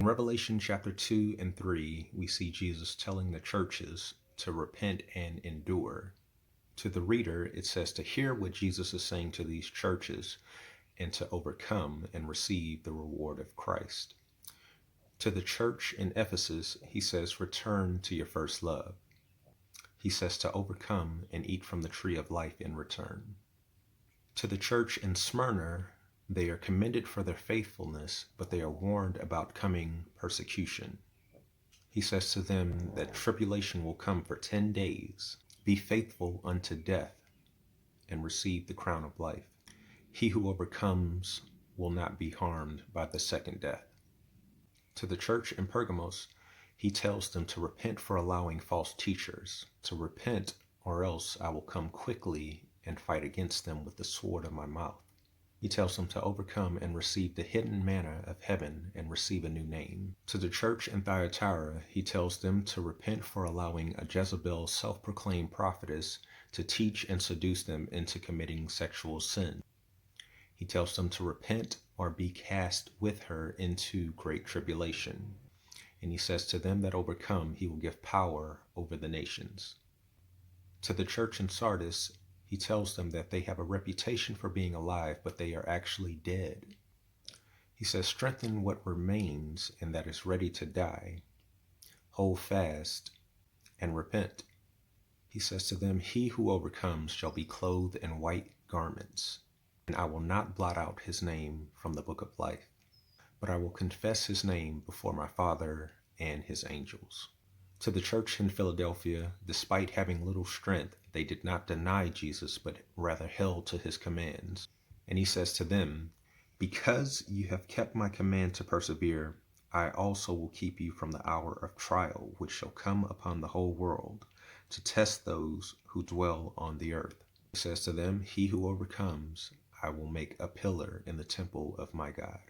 In Revelation chapter 2 and 3, we see Jesus telling the churches to repent and endure. To the reader, it says to hear what Jesus is saying to these churches and to overcome and receive the reward of Christ. To the church in Ephesus, he says, return to your first love. He says to overcome and eat from the tree of life in return. To the church in Smyrna, they are commended for their faithfulness, but they are warned about coming persecution. He says to them that tribulation will come for 10 days. Be faithful unto death and receive the crown of life. He who overcomes will not be harmed by the second death. To the church in Pergamos, he tells them to repent for allowing false teachers, to repent, or else I will come quickly and fight against them with the sword of my mouth. He tells them to overcome and receive the hidden manna of heaven and receive a new name. To the church in Thyatira, he tells them to repent for allowing a Jezebel self-proclaimed prophetess to teach and seduce them into committing sexual sin. He tells them to repent or be cast with her into great tribulation. And he says to them that overcome, he will give power over the nations. To the church in Sardis, he tells them that they have a reputation for being alive, but they are actually dead. He says, strengthen what remains and that is ready to die. Hold fast and repent. He says to them, he who overcomes shall be clothed in white garments, and I will not blot out his name from the book of life, but I will confess his name before my Father and his angels. To the church in Philadelphia, despite having little strength, they did not deny Jesus, but rather held to his commands. And he says to them, because you have kept my command to persevere, I also will keep you from the hour of trial, which shall come upon the whole world, to test those who dwell on the earth. He says to them, he who overcomes, I will make a pillar in the temple of my God.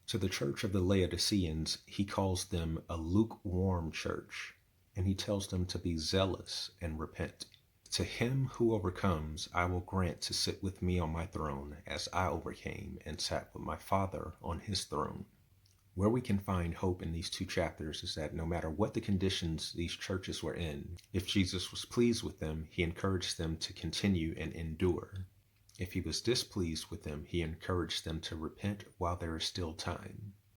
To the church of the Laodiceans, he calls them a lukewarm church, and he tells them to be zealous and repent. To him who overcomes, I will grant to sit with me on my throne, as I overcame and sat with my Father on his throne. Where we can find hope in these two chapters is that no matter what the conditions these churches were in, if Jesus was pleased with them, he encouraged them to continue and endure. If he was displeased with them, he encouraged them to repent while there is still time.